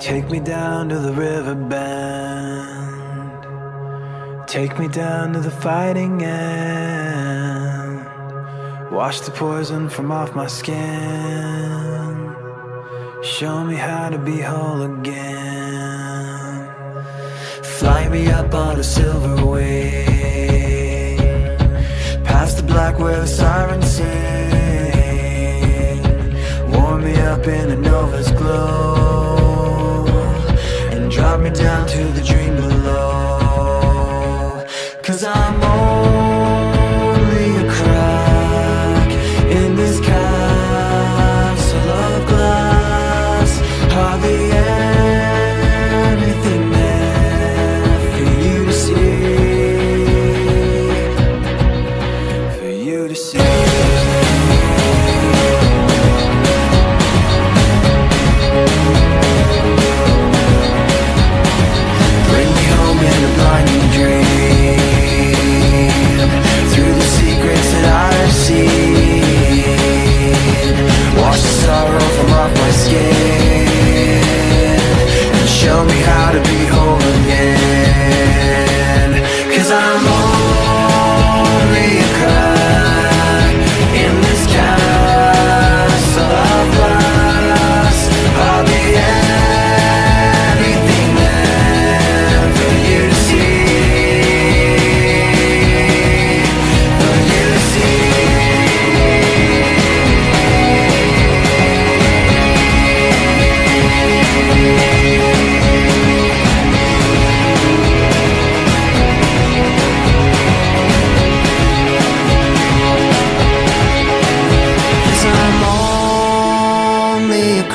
Take me down to the river bend. Take me down to the fighting end. Wash the poison from off my skin. Show me how to be whole again. Fly me up on a silver wing, past the black where the sirens sing. Warm me up in a nova's glow, and drop me down to the dream below. 'Cause I'm only a crack in this castle of glass. Hardly anything there for you to see, for you to see. Bring me home in a blinding dream, through the secrets that I've seen. Wash the sorrow from off my skin, and show me how to be whole again. 'Cause I'm only a crack in this castle of glass. Hardly anything there for you to see, for you to see.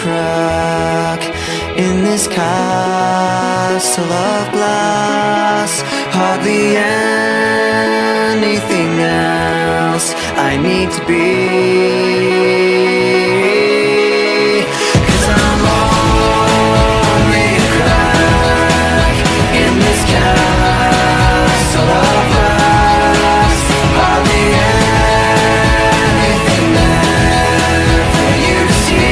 Crack in this castle of glass. Hardly anything else I need to be. 'Cause I'm only a crack in this castle of glass. Hardly anything there for you to see.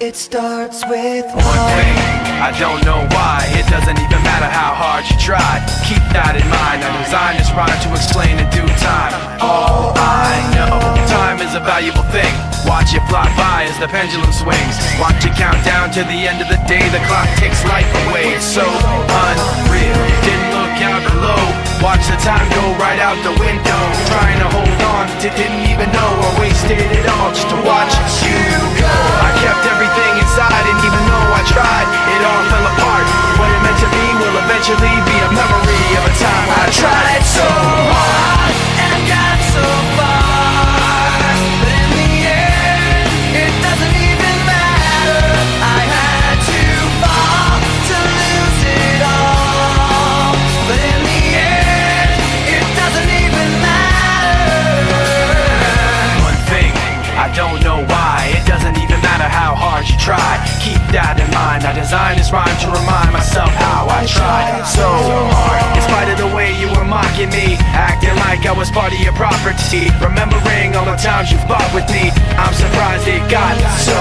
It starts with one thing, I don't know why. It doesn't even matter how hard you try. Keep that in mind. I designed this rhyme to explain in due time. All I know, time is a valuable thing. Watch it fly by as the pendulum swings. Watch it count down to the end of the day. The clock takes life away. It's so unreal. Didn't look out below. Watch the time go right out the window. Trying to hold on, didn't even know I wasted it all just to watch you go. I kept everything inside, and even though I tried, it all fell apart. What it meant to be will eventually be a memory of a time I tried so hard and got so far, but in the end, it doesn't even matter. I had to fall to lose it all, but in the end, it doesn't even matter. One thing, I don't know why. It doesn't even matter how hard you try. Keep that in mind. I designed this rhyme to remind myself how I tried so hard. In spite of the way you were mocking me, acting like I was part of your property, remembering all the times you fought with me, I'm surprised it got so.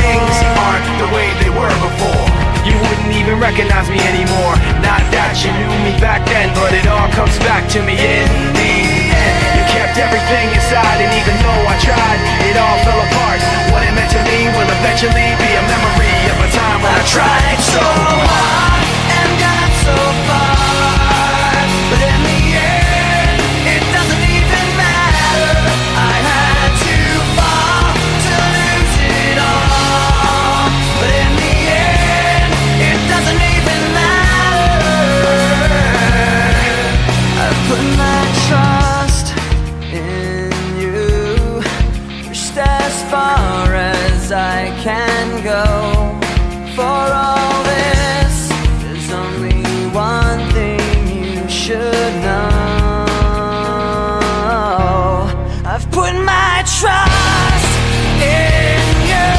Things aren't the way they were before. You wouldn't even recognize me anymore. Not that you knew me back then, but it all comes back to me in the end. You kept everything inside, and even though I tried, it all fell apart. What it meant to me will eventually be a memory of a time when I tried so hard and got so far, but in the end, it doesn't even matter. I had to fall to lose it all, but in the end, it doesn't even matter. I put my trust can go. For all this, there's only one thing you should know. I've put my trust in you,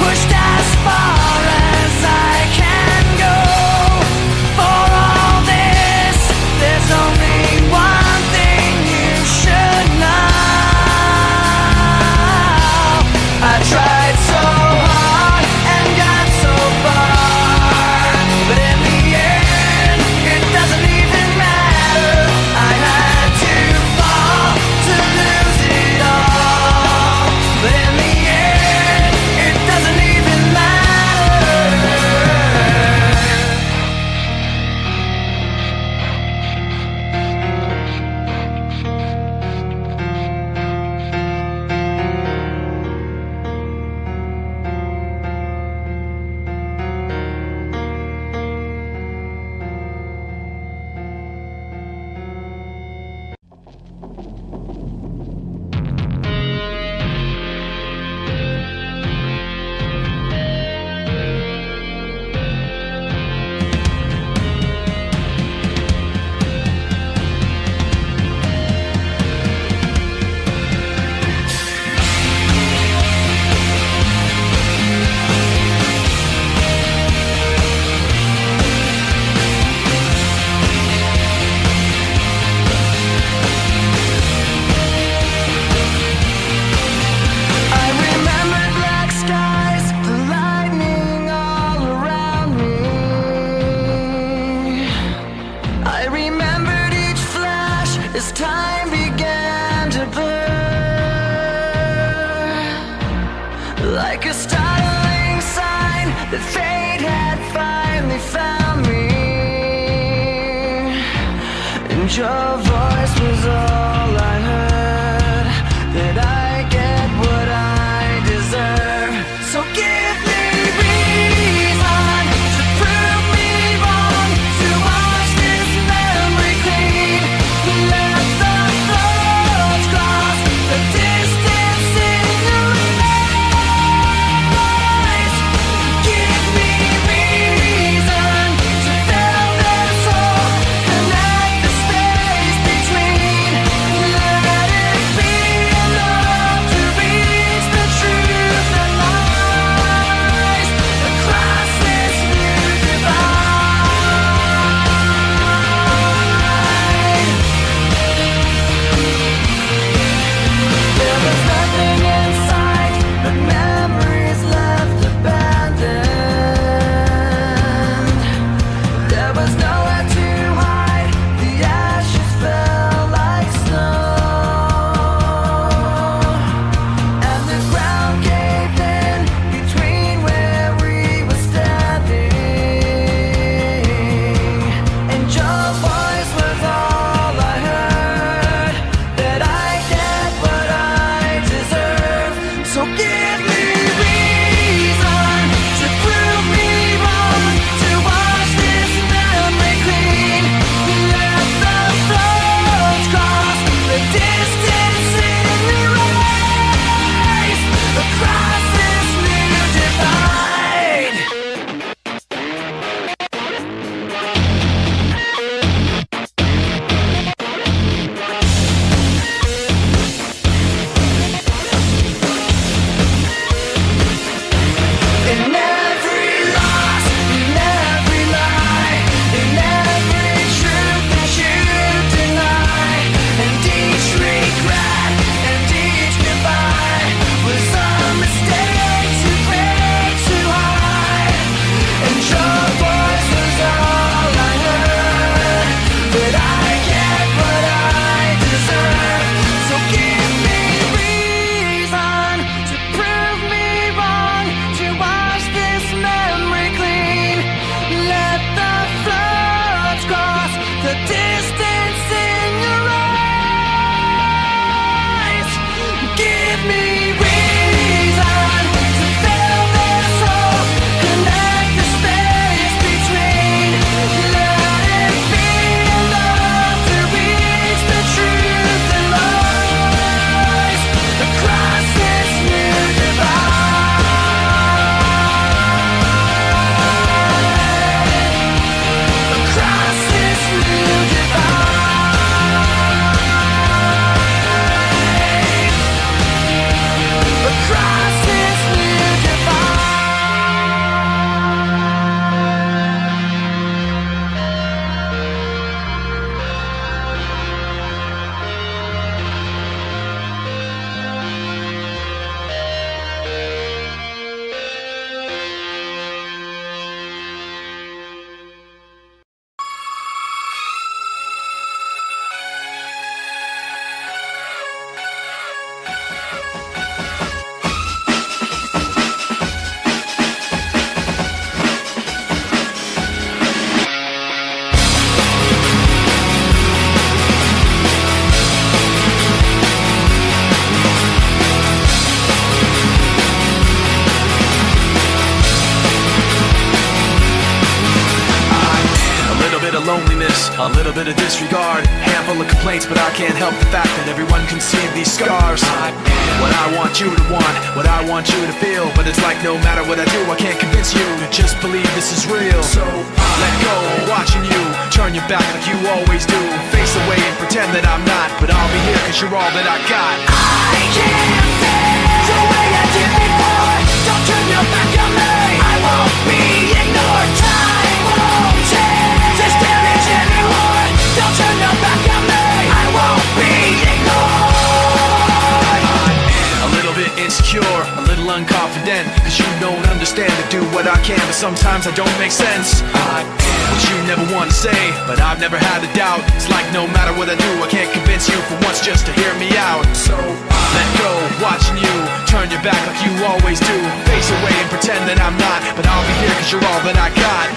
pushed as far as I can go. For all this, there's only one thing you should know. I tried so hard and got so far, but in the end, it doesn't even matter. I had to fall to lose it all, but in the end, it doesn't even matter. I remembered black skies, the lightning all around me. I remembered each flash as time began to blur, like a startling sign that fate had finally found me. And your voice was all I heard, that I get what I deserve. So give me reason to prove me wrong, to wash this memory clean. Let the thoughts cross the distance in your eyes. Give me reason to fill this hole, connect the space between. little bit of disregard, handful of complaints, but I can't help the fact that everyone can see these scars. I am what I want you to want, what I want you to feel, but it's like no matter what I do, I can't convince you to just believe this is real. So let go of watching you turn your back like you always do, face away and pretend that I'm not, but I'll be here cause you're all that I got. I can't feel the way I did before. Don't turn your back on me. I won't be ignored. Time won't change this damage anymore. Don't turn your back on me. I won't be ignored. A little bit insecure, a little unconfident, cause you don't understand to do what I can, but sometimes I don't make sense. I am what you never want to say, but I've never had a doubt. It's like no matter what I do, I can't convince you for once just to hear me out. So let go, watching you turn your back like you always do, face away and pretend that I'm not, but I'll be here cause you're all that I got.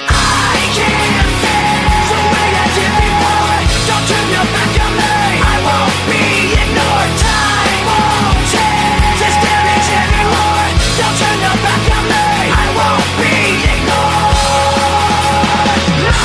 I can't feel the way I did before. Don't turn your back on me. I won't be ignored. Time won't change this damage anymore. Don't turn your back on me. I won't be ignored. No,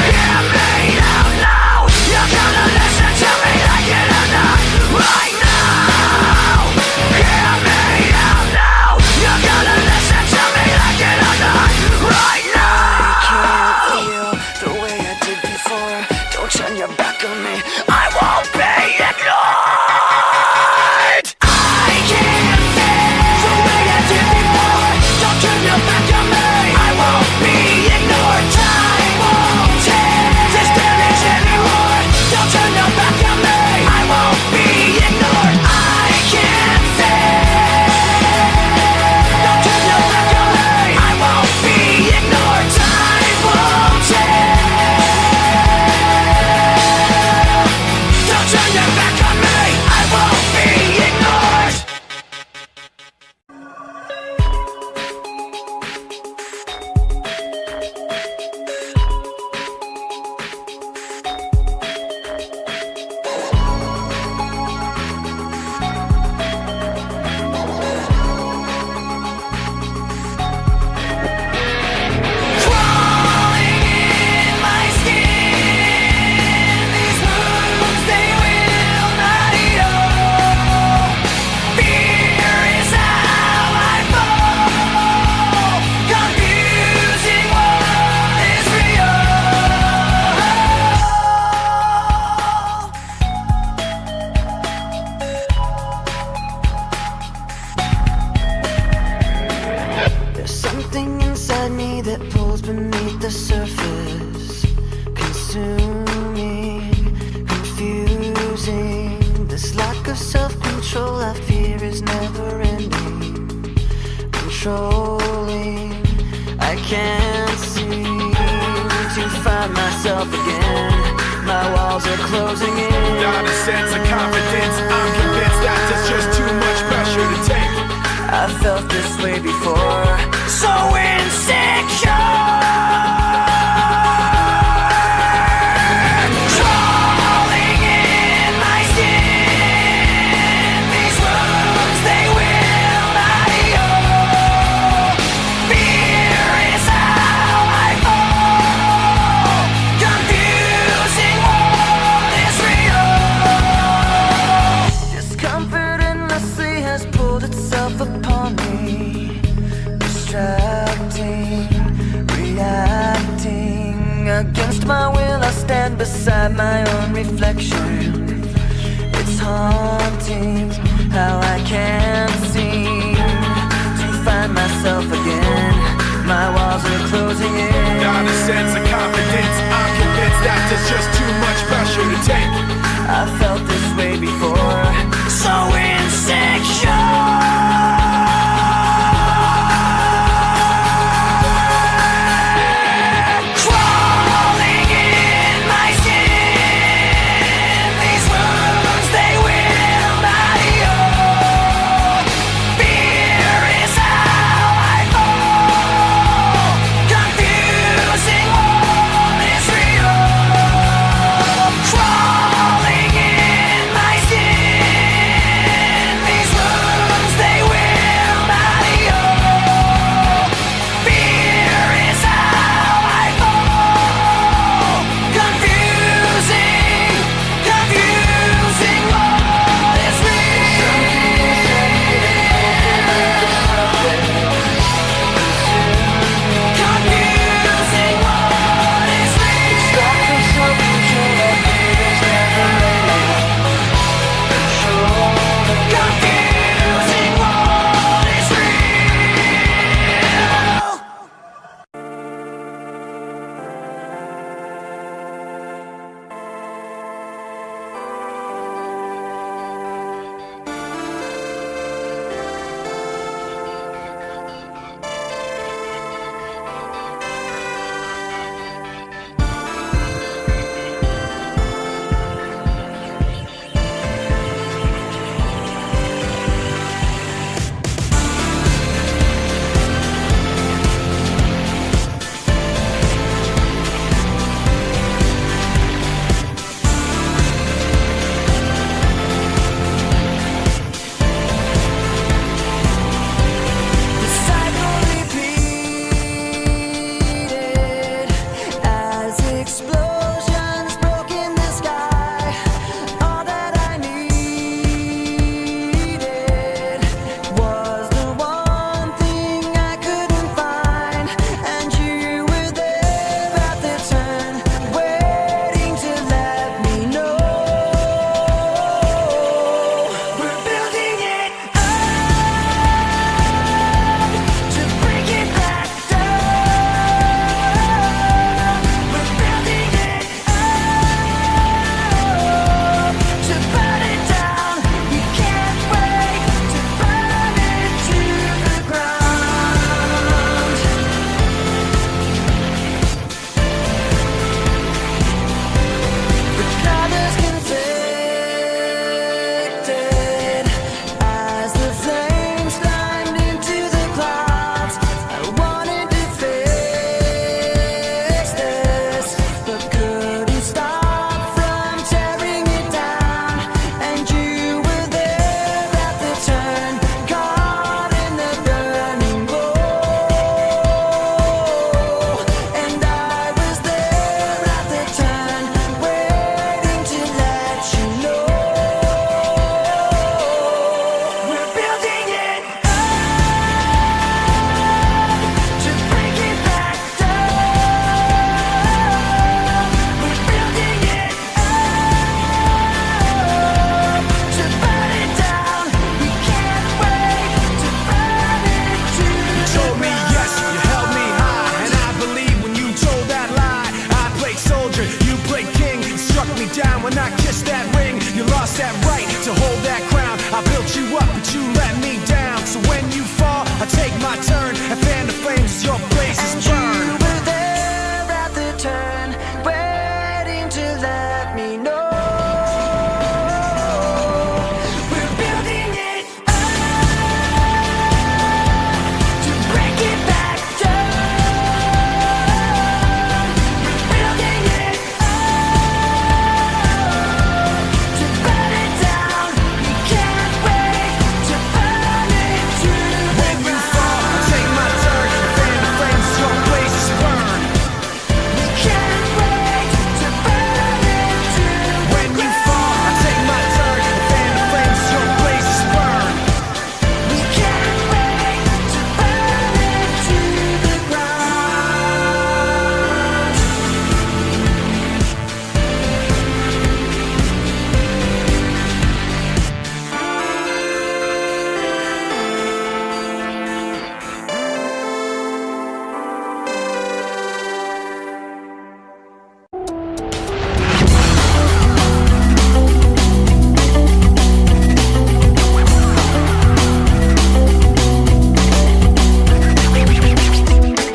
hear me out now. You're gonna listen to me like it or not. Right now, hear me out now. You're gonna listen to me like it or not. Right now. I can't feel the way I did before. Don't turn your back on me. I won't be ignored. I can't feel the way I did before. Don't turn your back on me. I won't be ignored. Time won't change this damage anymore. Don't turn your back on me. I won't be ignored. I can't feel. Don't turn your back on me. I won't be ignored. Time won't change. Don't turn your back on me. I won't be ignored. Crawling in my skin, these wounds they will not heal. Fear is how I fall, confusing what is real. There's something inside me that pulls beneath the surface, consuming, confusing. This lack of self-control I fear is never ending, controlling. I can't seem to find myself again. My walls are closing in. Without a sense of confidence, I'm convinced that there's just too much pressure to take. I felt this way before, so insecure. Crawling in my skin, these wounds they will not heal. Fear is how I fall, confusing what is real. Discomfort endlessly has pulled itself upon me, distracting, reacting. Against my will I stand beside my own reflection. It's haunting how I can't seem to find myself again. My walls are closing in. Without a sense of confidence, I'm convinced that there's just too much pressure to take. I felt this way before, so insecure. Crawling in my skin, these wounds they will not heal. Fear is how I fall, confusing what is real. I kissed that ring, you lost that right to hold that crown. I built you up, but you let me down. So when you fall, I take my turn and fan the flames as your blazes burn. You were there at the turn, waiting to let me know. We're building it up to break it back down. We're building it up to burn it down. We can't wait to burn it to the When you ground. fall, I take my turn and fan the flames as your blazes burn. We can't wait to burn it to the When you fall, I take my turn and fan the flames as your blazes burn. We can't wait to burn it to the ground.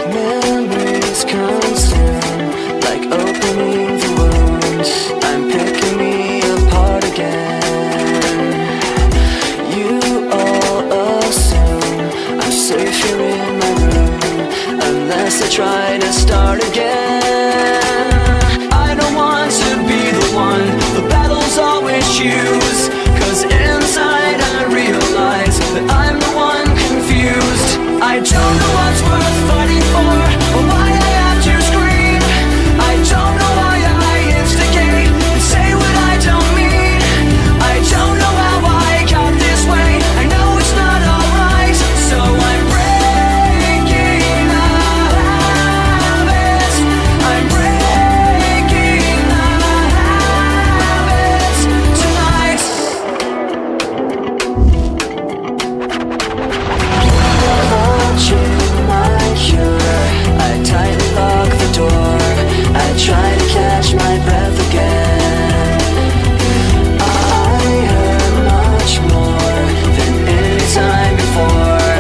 Memories consume, like opening the wound. I'm picking me apart again. You all assume I'm safe here in my room, unless I try to start again. I don't want to be the one the battles always choose, 'cause inside I realize that I'm the one confused. I don't know what's worth fighting for, or why I have to scream. I don't know why I instigate and say what I don't mean. I don't know how I got this way, I know it's not alright. So I'm breaking the habits. I'm breaking the habits tonight. Watching my cure, I tightly lock the door. I try to catch my breath again. I hurt much more than any time before.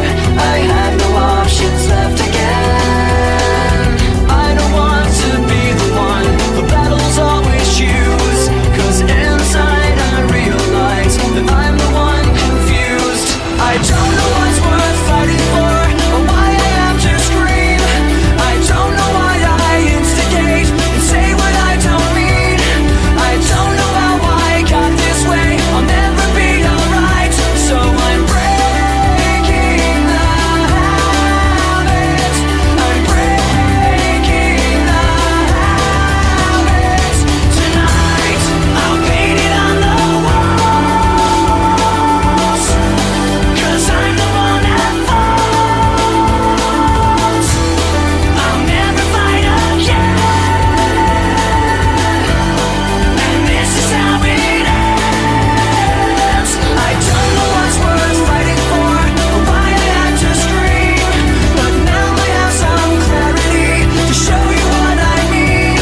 I have no options left again. I don't want to be the one the battles always choose, 'cause inside I realize that I'm the one confused. I don't know what's worth fighting for, or why I have to scream. I don't know why I instigate and say what I don't mean. I don't know how I got this way, I'll never be alright. So I'm breaking the habits. I'm breaking the habits tonight. I'll paint it on the walls, 'cause I'm the one that falls. I'll never fight again, and this is how it ends. I don't know what's worth fighting for, or why I had to scream, but now I have some clarity to show you what I mean.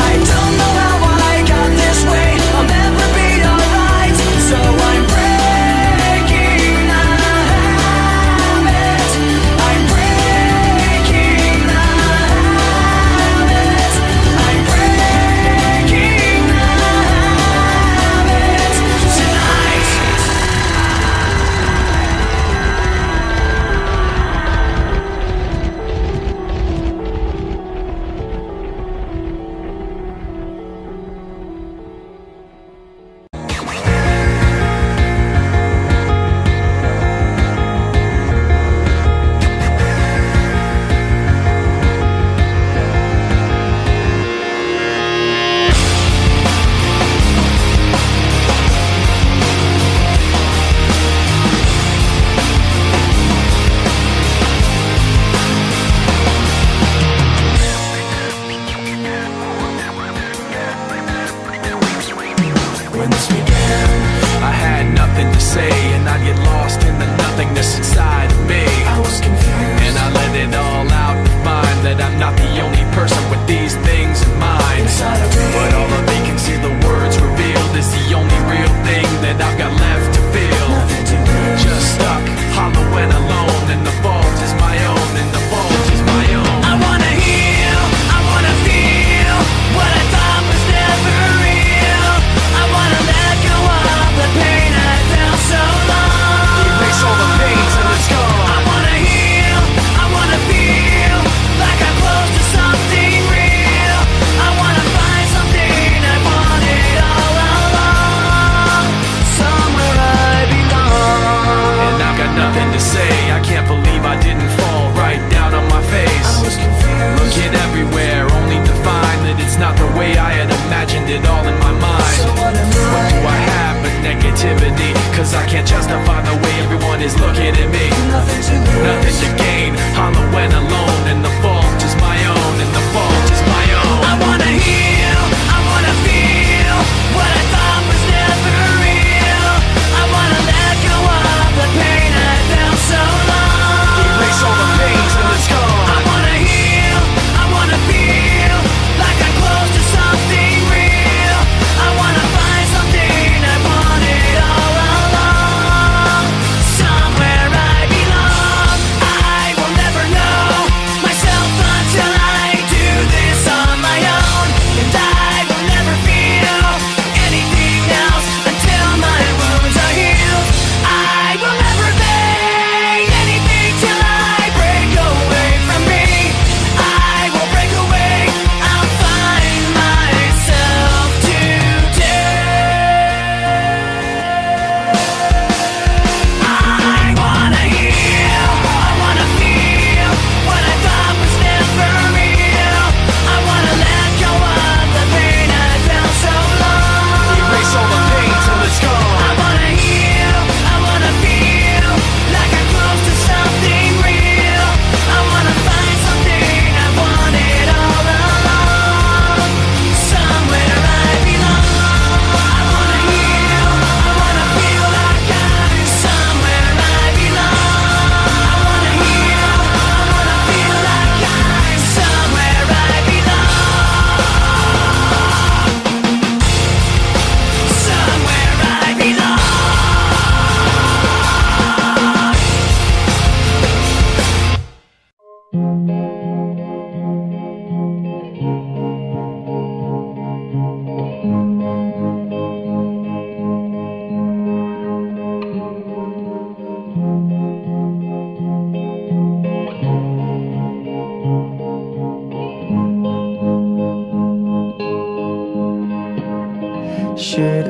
I don't know how I got this way, I'll never be alright. So I'm breaking the habits. I'm breaking the habits. I'm breaking the habits tonight. When this began, I had nothing to say, and I'd get lost in the nothingness inside of me. I was confused, and I let it all out to find that I'm not the only person with these things in mind. But all of me can see the words revealed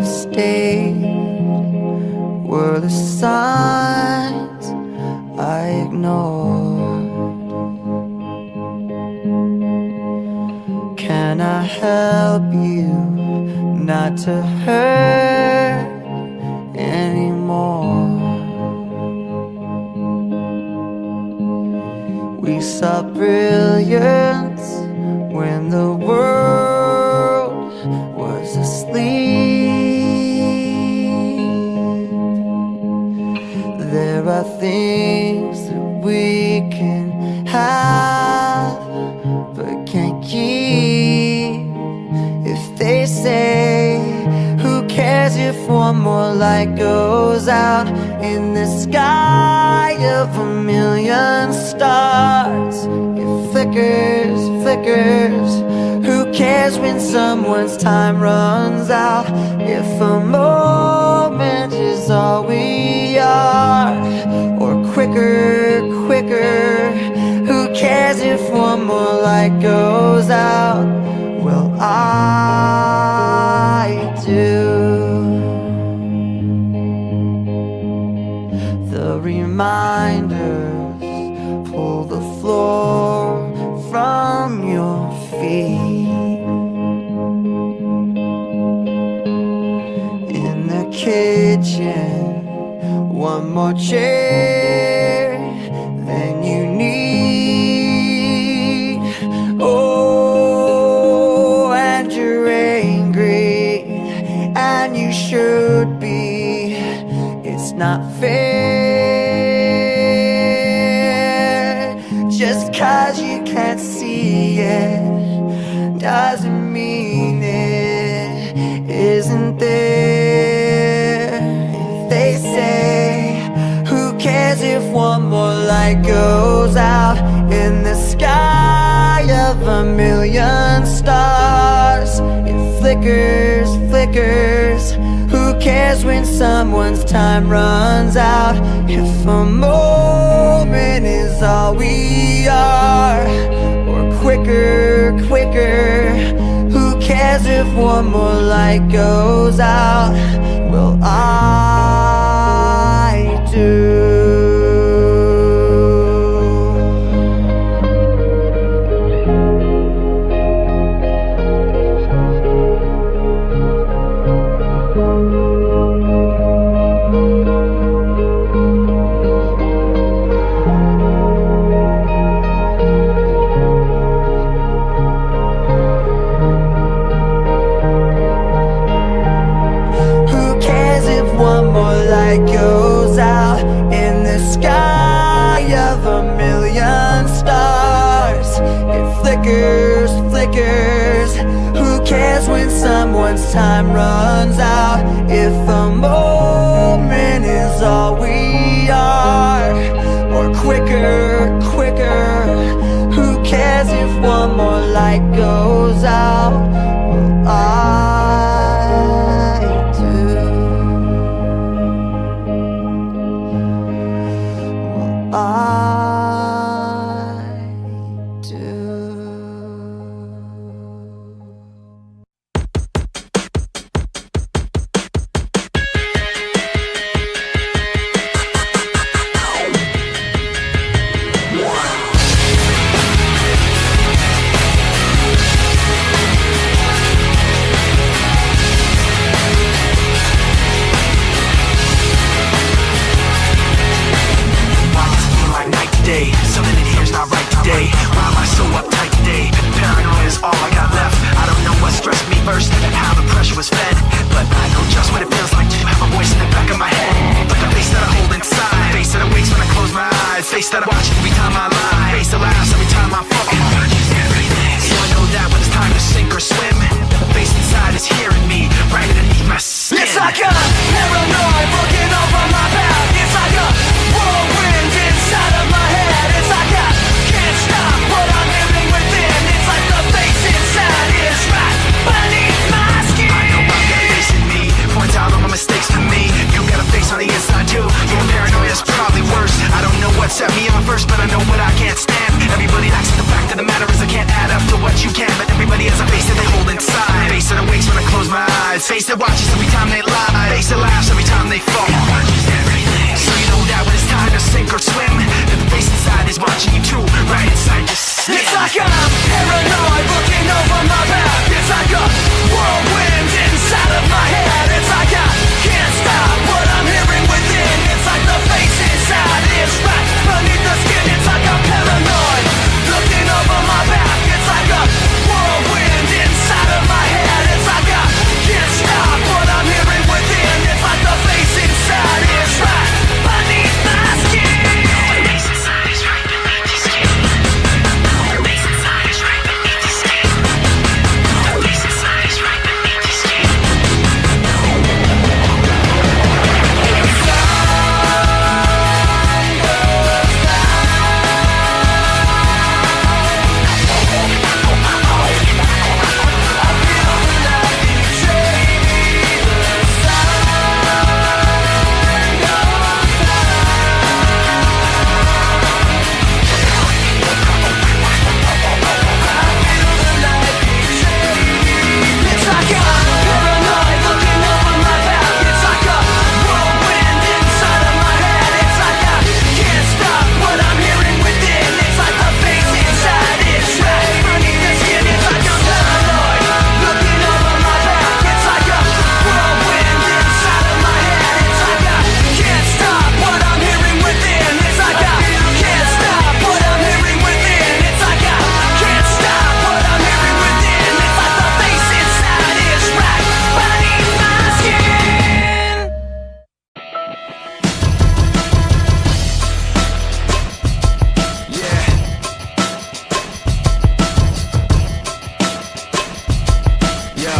have stayed were the signs I ignored. Can I help you not to hurt anymore? We saw brilliance when the world was asleep. There are things that we can have but can't keep. If they say, who cares if one more light goes out in the sky of a million stars? It flickers, flickers. Who cares when someone's time runs out? If a moment is all we are, or quicker, quicker. Who cares if one more light goes out? Well, I do. The reminders pull the floor from your feet. In the kitchen, one more chair than you need. Oh, and you're angry, and you should be. It's not fair. Just 'cause you can't see it doesn't mean it isn't there. If they say, who cares if one more light goes out in the sky of a million stars? It flickers, flickers. Who cares when someone's time runs out? If a moment is all we are, or quicker, quicker. Who cares if one more light goes out? Well, I do. Goes out in the sky of a million stars. It flickers, flickers. Who cares when someone's time runs out? If a moment is all we are, or quicker, quicker. Who cares if one more light goes out? Well, I do. Something in here's not right today. Why am I so uptight today? Paranoia is all I got left. I don't know what stressed me first and how the pressure was fed, but I know just what it feels like to have a voice in the back of my head, like a face that I hold inside, face that awakes when I close my eyes, face that I watch every time I lie, face that laughs every time I fall. So I know that when it's time to sink or swim, the face inside is hearing me right underneath my skin. It's like a paranoid looking over my back. It's like a whirlwind inside of my head. It's like I can't stop what I'm living within. It's like the face inside is right beneath my skin. I know I've got a face in me, points out all my mistakes to me. You got a face on the inside too. Your paranoia is probably worse. I don't know what set me off first, but I know what I can't stand. Everybody acts like the fact of the matter is I can't add up to what you can, but everybody has a face that they hold inside, face that awakes when I close my eyes, face that watches every time they white lie. Face it laughs every time they fall. So you know that when it's time to sink or swim, the face inside is watching you too, right inside your skin. It's like I'm paranoid looking over my back. It's like a whirlwind inside of my head. It's like I can't stop what I'm hearing within. It's like the face inside is right beneath the skin. It's like I'm paranoid looking over my back. It's like a whirlwind inside of my head. It's like I can't stop what I'm hearing within. It's like the face inside is right beneath my skin. The face inside is right beneath the skin. The face inside is right beneath the skin. The face inside is right beneath the skin. It's like I'm paranoid looking over my back. It's like a whirlwind inside of my head. It's like I can't stop what I'm hearing within. It's like the face inside is right beneath the skin. It's like I'm paranoid looking over my back. It's like a whirlwind inside of my head. It's like I can't stop what I'm hearing within. It's like I can't stop what I'm hearing within. It's like I can't stop what I'm hearing within. It's like the face inside is right beneath my skin. Yeah. Yo.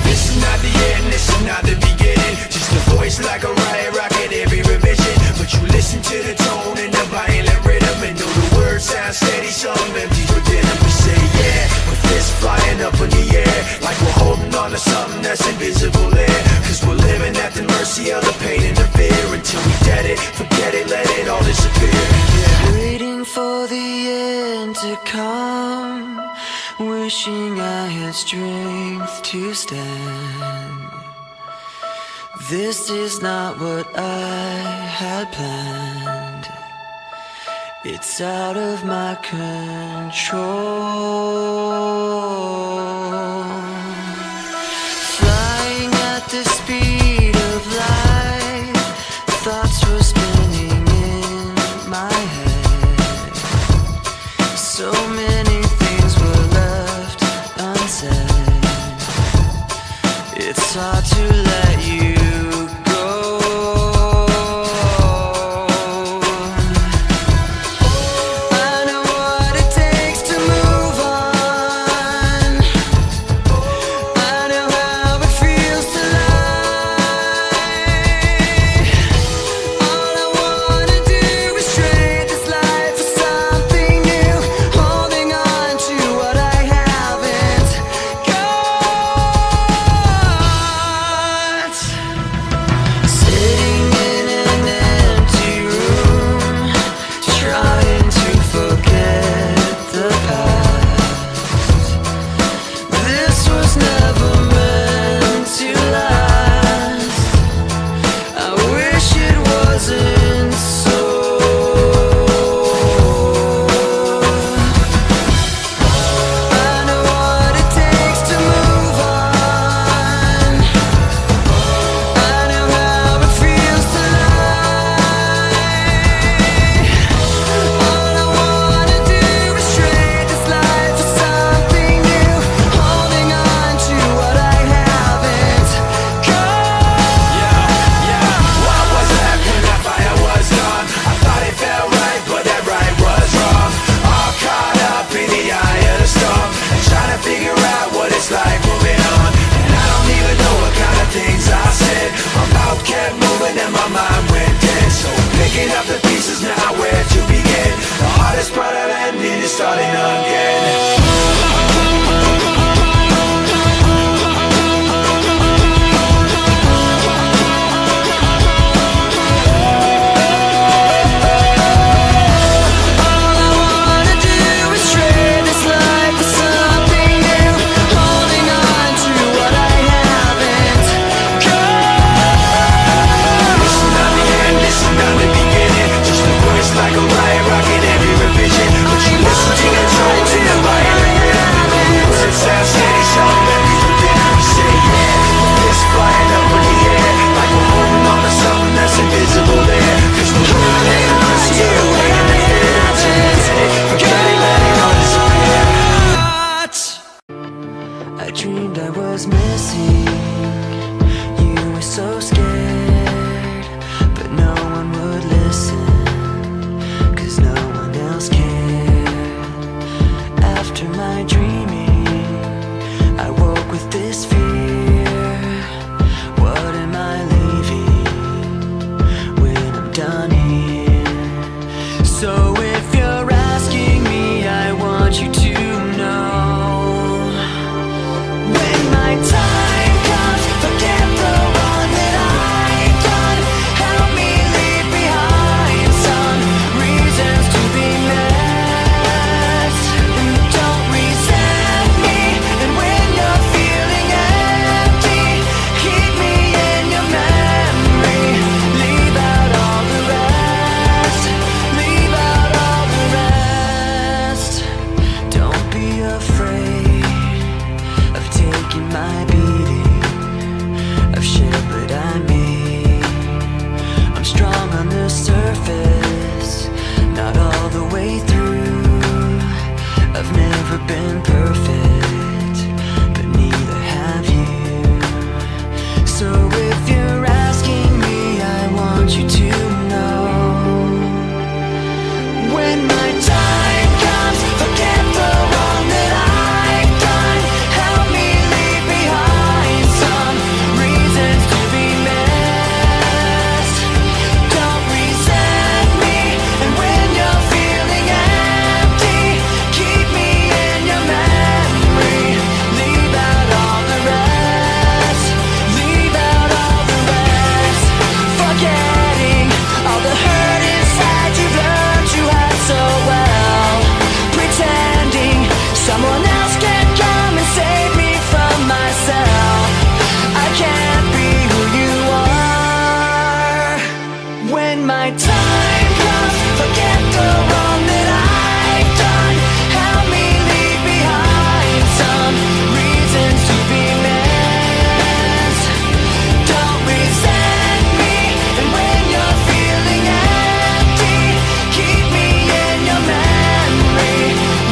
This is not the end, this is not the beginning. Just a voice like a riot rocket every revision. But you listen to the tone and the violent rhythm, and know the words sound steady, some empty within them. We say yeah, with fists flying up in the air, like we're holding on to something that's invisible there. Cause we're living at the mercy of the pain and the fear. Until we get it, forget it, let it all disappear. Yeah. Waiting for the end to come, wishing I had strength to stand. This is not what I had planned. It's out of my control. Flying at the speed of light, thoughts were spinning in my head. So many things were left unsaid. It's hard to let you go. I know what it takes to move on. I know how it feels to lie. All I wanna do is trade this life for something new, holding on to what I haven't got. Sitting in an empty room, trying to forget the past. This was never meant to last. I wish it wasn't so. I know what it takes to move on. I know how it feels to lie. All I wanna do is trade this life for something new, holding on to what I haven't got. What was left when that fire was gone? I thought it felt right, but that right was wrong. All caught up in the eye of the storm, and trying to figure out what it's like moving on. And I don't even know what kind of things I said. My mouth kept moving and my mind went dead. So picking up the pieces now, where to begin? The hardest part of ending is starting again. All I wanna do is trade this life for something new, holding on to what I was missing. You were so scared, but no one would listen, 'cause no one else cared. After my dreaming, I woke with this fear. What am I leaving when I'm done here? So if you're asking me, I want you to know, when my time comes, forget the wrong that I've done. Help me leave behind some reasons to be missed. Don't resent me, and when you're feeling empty, keep me in your memory. Leave out all the rest. Leave out all the rest. Don't be afraid of taking my beating, of shit that I made. I'm strong on the surface, not all the way through. I've never been perfect, but neither have you. So if you're asking me, I want you to know, when my time comes, forget the wrong that I've done. Help me leave behind some reasons to be missed. Don't resent me, and when you're feeling empty, keep me in your memory. Leave out all the rest. Leave out all the rest. Forgetting all the hurt inside you've learned you had so well. Pretending someone else can come and save me from myself. I can't be who you are. When my time comes, forget the wrong that I've done. Help me leave behind some reasons to be missed. Don't resent me, and when you're feeling empty, keep me in your memory.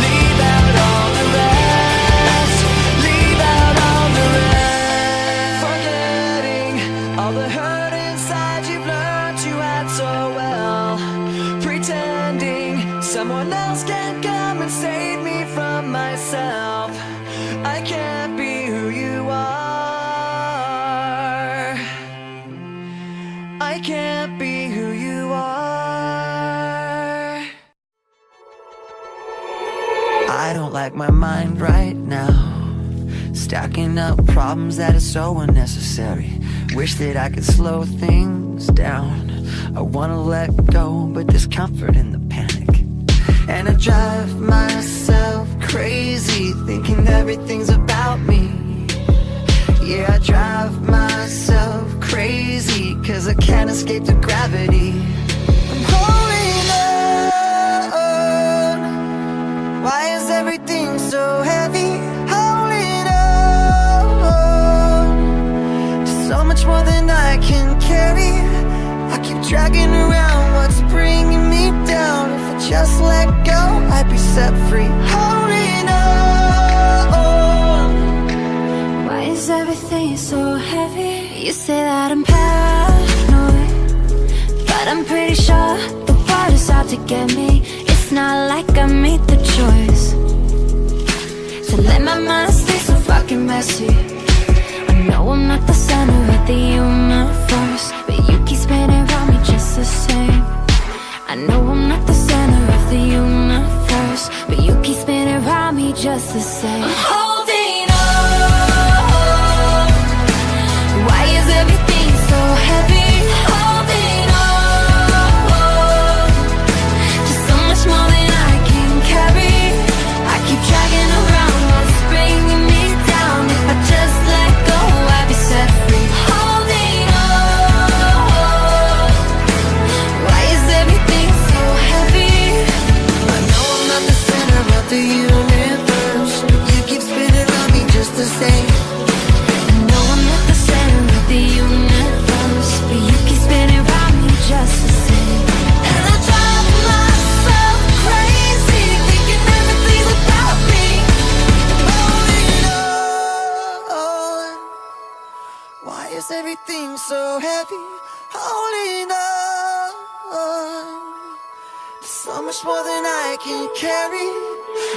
Leave out all the rest. Leave out all the rest. Forgetting all the hurt inside you've learned you had so well. Pretending someone else can come and save me from myself. I can't be who you are. I can't be who you are. I don't like my mind right now, stacking up problems that are so unnecessary. Wish that I could slow things down. I wanna let go, but there's comfort in the panic. And I drive myself crazy, thinking everything's about me. Yeah, I drive myself crazy, 'cause I can't escape the gravity. I'm holding on. Why is everything so heavy? Holding on to so much more than I can carry. I keep dragging around what's bringing me down. If I just let go, I'd be set free. Holding on. Why is everything so heavy? You say that I'm paranoid, but I'm pretty sure the world is out to get me. It's not like I made the choice to let my mind stay so fucking messy. I know I'm not the center of the universe, but you keep spinning around me just the same. I know I'm not the center of the universe, but you keep spinning around me just the same. I'm holding on. Why is everything so heavy? Holding on to so much more than I can carry. I keep dragging around what's bringing me down. If I just let go, I'd be set free. Holding on. Why is everything so heavy? I know I'm not the center of the universe. You keep is everything so heavy? Holding on, so much more than I can carry.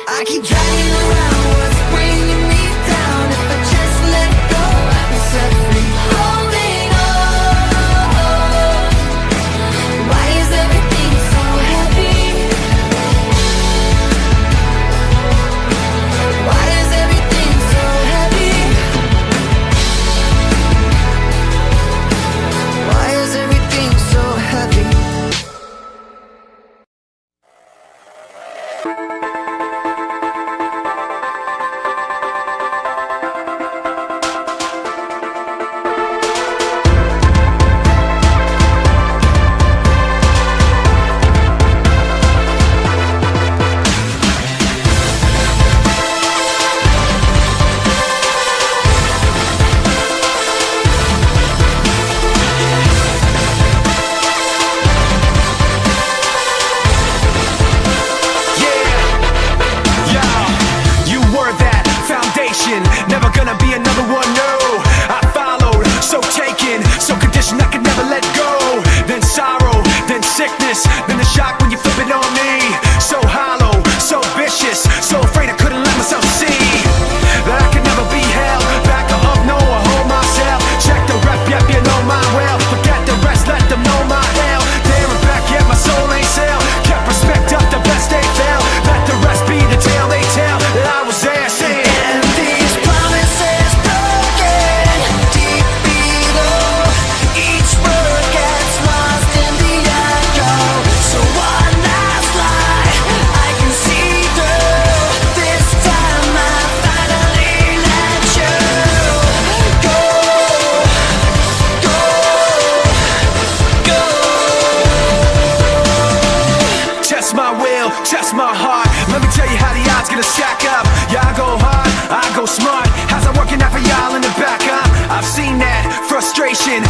I keep dragging around what's bringing me down. If I just let go, I'd be set free. Holding on, why is everything so heavy? Why is everything so heavy? Why is everything so heavy? Never gonna be another one, no. I followed, so taken, so conditioned I could never let go. Then sorrow, then sickness, then the shock when you flip it on me. So hollow, so vicious, so afraid I couldn't let myself see that I could never be held back or up, no, I hold myself. Check the rep, yep, you know my well. Forget the rest, let them know my hell. There and back, yet my soul ain't sell. Kept respect up, the best they fell. Let the rest be the tale they tell that I was there saying. Test my heart, let me tell you how the odds gonna stack up. Yeah, I go hard, I go smart. How's that working out for y'all in the back, huh? I've seen that frustration